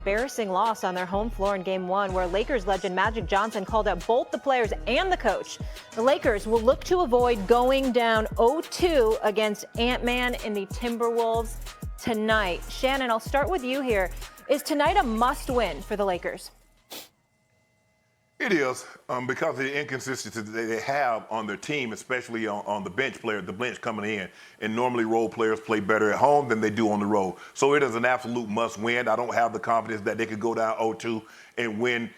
Embarrassing loss on their home floor in Game 1, where Lakers legend Magic Johnson called out both the players and the coach. The Lakers will look to avoid going down 0-2 against Ant-Man and the Timberwolves tonight. Shannon, I'll start with you here. Is tonight a must-win for the Lakers? It is, because of the inconsistency that they have on their team, especially on the bench player, the bench coming in. And normally role players play better at home than they do on the road. So it is an absolute must-win. I don't have the confidence that they could go down 0-2 and win,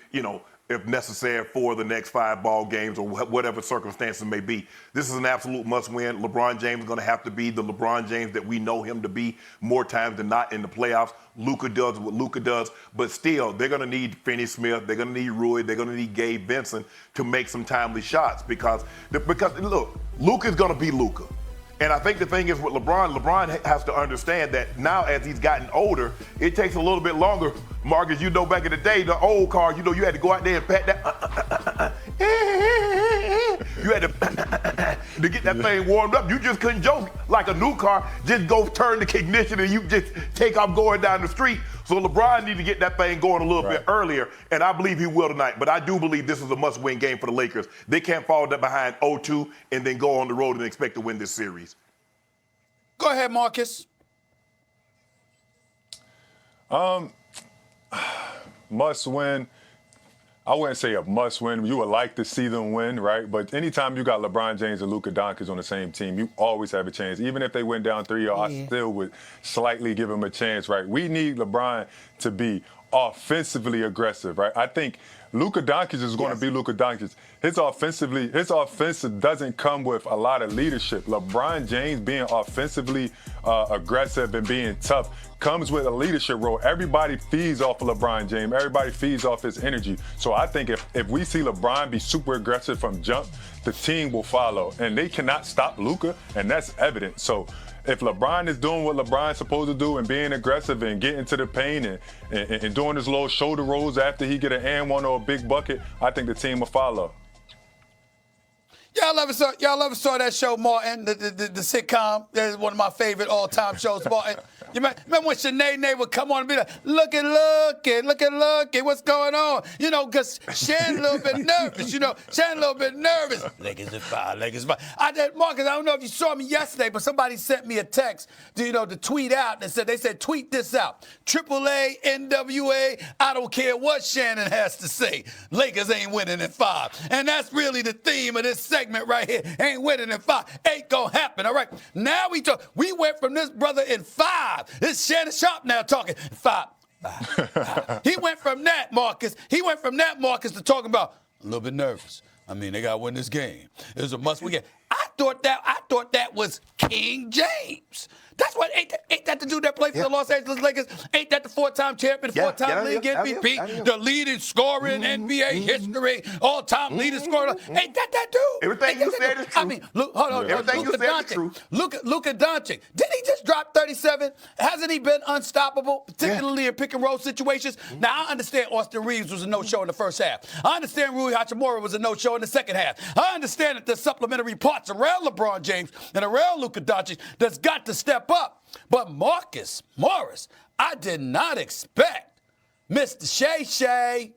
if necessary, for the next 5 ball games or whatever circumstances may be. This is an absolute must-win. LeBron James is going to have to be the LeBron James that we know him to be more times than not in the playoffs. Luka does what Luka does, but still, they're going to need Finney Smith, they're going to need Rui, they're going to need Gabe Vincent to make some timely shots because look, Luka's going to be Luka. And I think the thing is with LeBron has to understand that now as he's gotten older, it takes a little bit longer. Marcus, back in the day, the old car, you had to go out there and pat that. You had to get that thing warmed up. You just couldn't joke like a new car, just go turn the ignition and you just take off going down the street. So LeBron needs to get that thing going a little bit earlier, and I believe he will tonight. But I do believe this is a must-win game for the Lakers. They can't fall behind 0-2 and then go on the road and expect to win this series. Go ahead, Marcus. Must win. I wouldn't say a must win. You would like to see them win, right? But anytime you got LeBron James and Luka Doncic on the same team, you always have a chance. Even if they went down 3-0, I still would slightly give them a chance, right? We need LeBron to be offensively aggressive, right? I think Luka Doncic is going to be Luka Doncic. His offensive doesn't come with a lot of leadership. LeBron James being offensively aggressive and being tough comes with a leadership role. Everybody feeds off of LeBron James. Everybody feeds off his energy. So I think if we see LeBron be super aggressive from jump, the team will follow. And they cannot stop Luka, and that's evident. So if LeBron is doing what LeBron's supposed to do and being aggressive and getting to the paint and doing his little shoulder rolls after he get an and one or a big bucket, I think the team will follow. Y'all ever saw that show, Martin, the sitcom? That's one of my favorite all-time shows, Martin. You remember when Sinead would come on and be like, look at, what's going on? Because Shannon a little bit nervous, Shannon a little bit nervous. Lakers at 5, Lakers at 5. Marcus, I don't know if you saw me yesterday, but somebody sent me a text, to tweet out. They said, tweet this out. AAA, NWA, I don't care what Shannon has to say. Lakers ain't winning in 5. And that's really the theme of this segment right here. Ain't winning in 5. Ain't gonna happen, all right? Now we went from this brother in 5. This is Shannon Sharpe now talking 5. He went from that, Marcus. To talking about a little bit nervous. I mean, they got to win this game. It was a must-win game. I thought that was King James. That's what ain't that the dude that played for the Los Angeles Lakers? Ain't that the 4-time champion, 4-time league MVP, the leading scorer in NBA history, all-time leading scorer? Ain't that dude? Everything you said is true. I mean, hold on. Everything you said is true. Luka Doncic. Didn't he just drop 37? Hasn't he been unstoppable, particularly in pick-and-roll situations? Now, I understand Austin Reeves was a no-show in the first half. I understand Rui Hachimura was a no-show in the second half. I understand that there's supplementary parts around LeBron James and around Luka Doncic that's got to step up. But Marcus Morris, I did not expect Mr. Shay.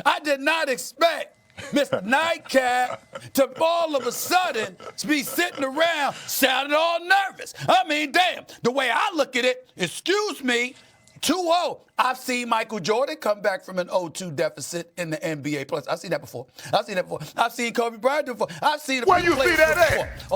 I did not expect Mr. Nightcap to all of a sudden be sitting around sounding all nervous. I mean, damn, the way I look at it, excuse me, 2-0. I've seen Michael Jordan come back from an 0-2 deficit in the NBA Plus. I've seen that before. I've seen Kobe Bryant do it before. I've seen. Where you see that at?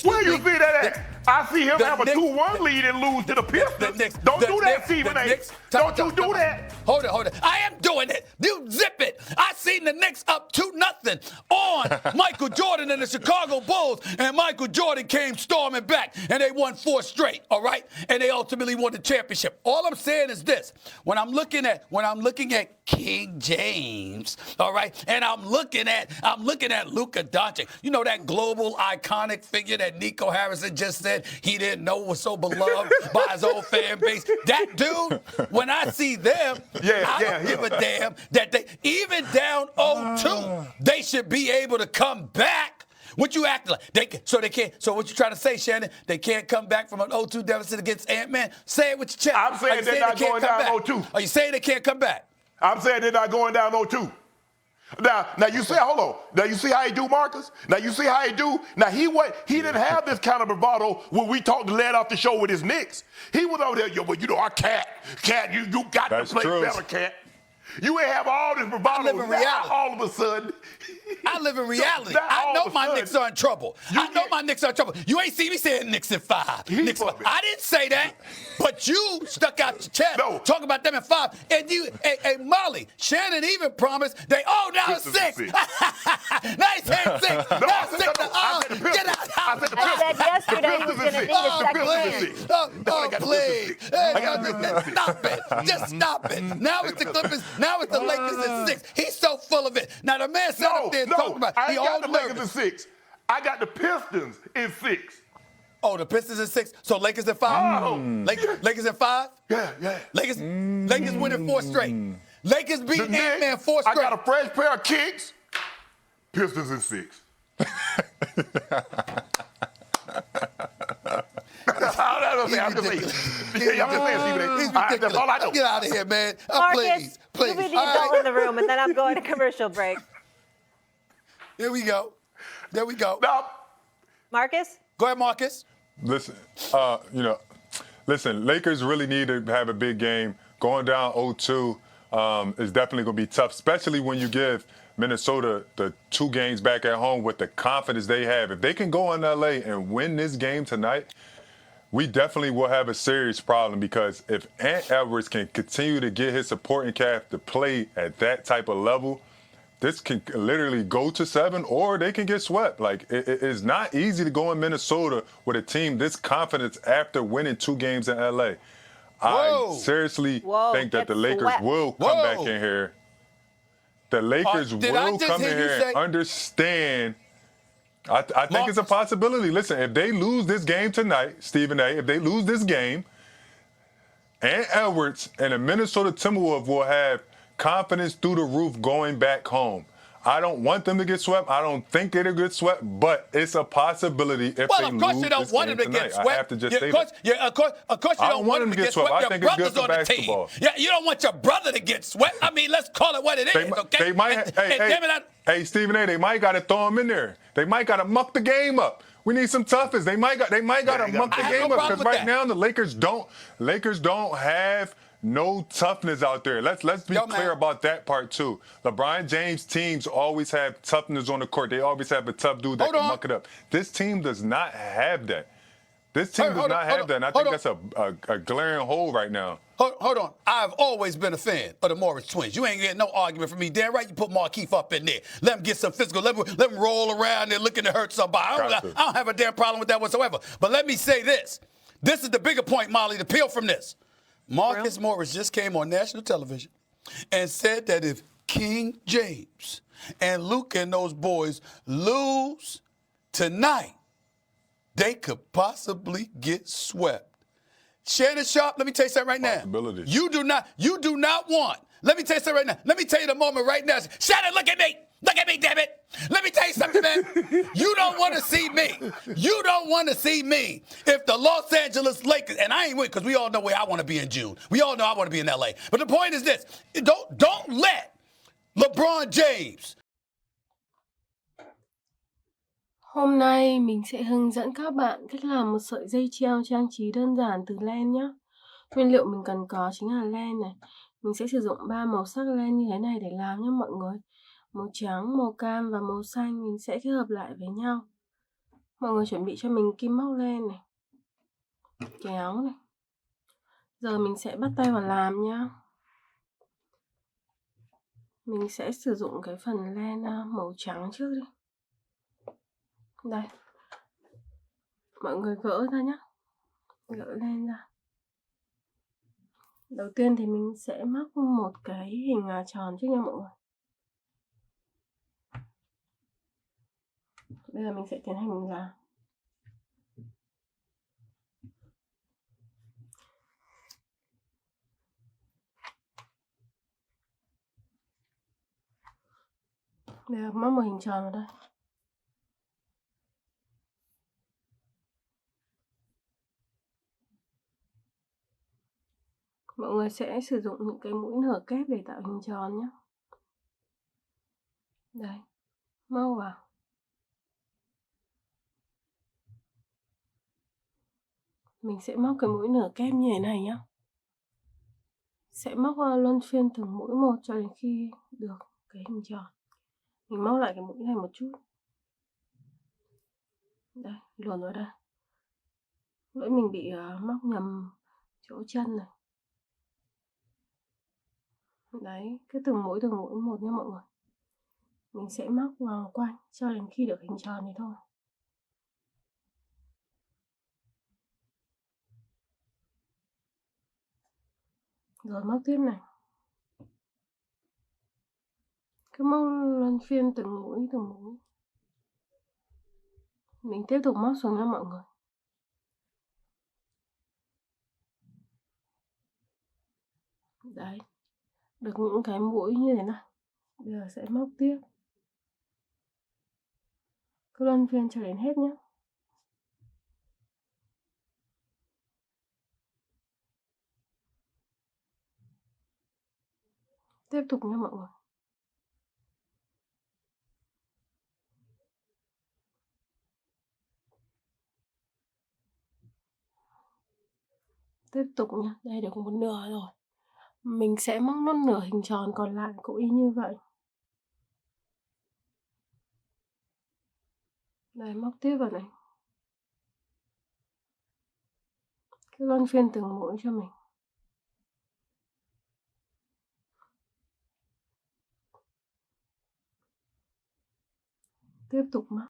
Where you see that at? I see him have a 2-1 lead and lose to the Pistons. Don't do that, Stephen A. Don't you do that. Hold it. I am doing it. You zip it. I seen the Knicks up 2-0 on Michael Jordan and the Chicago Bulls, and Michael Jordan came storming back, and they won 4 straight, all right? And they ultimately won the championship. All I'm saying is this. When I'm looking at King James, all right, and I'm looking at Luka Doncic, that global iconic figure that Nico Harrison just said he didn't know was so beloved by his old fan base. That dude, when I see them, I don't give a damn that they, even down 0-2, they should be able to come back What you acting like? They can't. So what you trying to say, Shannon? They can't come back from an 0-2 deficit against Ant-Man? Say it with your chest. I'm saying they're not going down 0-2. Are you saying they can't come back? I'm saying they're not going down 0-2. Now you say, hold on. Now you see how he do, Marcus? Now you see how he do? Now he didn't have this kind of bravado when we talked to led off the show with his Knicks. He was over there, our cat, you got to play better, cat. You ain't have all this bravado. I live in reality. All of a sudden. I live in reality. I know my Knicks are in trouble. You ain't see me saying Knicks in 5. Knicks, I didn't say that, but you stuck out your chest talking about them in 5. And you, hey, Molly, Shannon even promised now it's 6. Now he's saying 6. Now it's 6. Get out. I said yesterday he was going to need a second Please. Stop it. Just stop it. Now it's the Clippers. Now it's the Lakers in 6. He's so full of it. Now the man sat up there talking about I he ain't all got the Lakers nervous. in 6. I got the Pistons in 6. Oh, the Pistons in 6. So Lakers in 5. Oh. Lakers in 5. Yeah. Lakers winning 4 straight. Lakers beat Ant-Man 4 straight. I got a fresh pair of kicks. Pistons in 6. I'm just saying, Stephen. That's all I know. Get out of here, man. Marcus, Please. you be the adult in the room, and then I'm going to commercial break. Here we go. There we go. No. Marcus? Go ahead, Marcus. Listen, Lakers really need to have a big game. Going down 0-2 is definitely going to be tough, especially when you give Minnesota the 2 games back at home with the confidence they have. If they can go in L.A. and win this game tonight, we definitely will have a serious problem, because if Ant Edwards can continue to get his supporting cast to play at that type of level, this can literally go to 7, or they can get swept. Like, it's not easy to go in Minnesota with a team this confident after winning 2 games in L.A. I seriously think that the Lakers will come back in here. The Lakers will come in here and understand. I think it's a possibility. Listen, if they lose this game tonight, Stephen A., if they lose this game, Ant Edwards and the Minnesota Timberwolves will have confidence through the roof going back home. I don't want them to get swept. I don't think they'll get swept, but it's a possibility if they lose this game tonight. Well, of course you don't want them to get swept. I have to just say that. Of course you don't want them to get swept. I think it's good for basketball. Yeah, you don't want your brother to get swept. I mean, let's call it what it is, okay? They might, hey, Stephen A., they might got to throw him in there. They might got to muck the game up. We need some toughness. They might got to muck the game up, because right now the Lakers don't have no toughness out there. Let's be clear about that part too. LeBron James teams always have toughness on the court. They always have a tough dude that can muck it up. This team does not have that. This team does not have that, and I think that's a glaring hole right now. Hold on. I've always been a fan of the Morris twins. You ain't getting no argument from me. Damn right you put Markeith up in there. Let him get some physical. Let him roll around there looking to hurt somebody. I don't have a damn problem with that whatsoever. But let me say this. This is the bigger point, Molly, to peel from this. Marcus Morris just came on national television and said that if King James and Luke and those boys lose tonight, they could possibly get swept. Shannon Sharpe, let me tell you something right now. You do not want. Let me tell you something right now. Let me tell you the moment right now. Shannon, look at me. Look at me, damn it. Let me tell you something, man. You don't want to see me. You don't want to see me if the Los Angeles Lakers, and I ain't with, because we all know where I want to be in June. We all know I want to be in L.A. But the point is this. Don't let LeBron James. Hôm nay mình sẽ hướng dẫn các bạn cách làm một sợi dây treo trang trí đơn giản từ len nhé. Nguyên liệu mình cần có chính là len này. Mình sẽ sử dụng 3 màu sắc len như thế này để làm nhé mọi người. Màu trắng, màu cam và màu xanh mình sẽ kết hợp lại với nhau. Mọi người chuẩn bị cho mình kim móc len này, kéo này. Giờ mình sẽ bắt tay vào làm nhá. Mình sẽ sử dụng cái phần len màu trắng trước đi. Đây. Mọi người gỡ ra nhé. Gỡ len ra. Đầu tiên thì mình sẽ móc một cái hình tròn trước nha mọi người. Bây giờ mình sẽ tiến hành mình làm. Bây giờ móc một hình tròn vào đây. Mọi người sẽ sử dụng những cái mũi nửa kép để tạo hình tròn nhé. Đây, móc vào. Mình sẽ móc cái mũi nửa kép như thế này nhá. Sẽ móc luân phiên từng mũi một cho đến khi được cái hình tròn. Mình móc lại cái mũi này một chút. Đây, luồn vào đây. Lỗi mình bị móc nhầm chỗ chân này. Đấy, cứ từng mũi một nha mọi người. Mình sẽ móc vòng quanh cho đến khi được hình tròn này thôi. Rồi móc tiếp này. Cứ móc luân phiên từng mũi. Mình tiếp tục móc xuống nha mọi người. Đấy, được những cái mũi như thế này. Bây giờ sẽ móc tiếp. Cứ luân phiên cho đến hết nhé. Tiếp tục nha mọi người. Tiếp tục nha. Đây được một nửa rồi. Mình sẽ móc nốt nửa hình tròn còn lại cũng y như vậy. Đây, móc tiếp vào này. Cứ luân phiên từng mũi cho mình. Tiếp tục móc.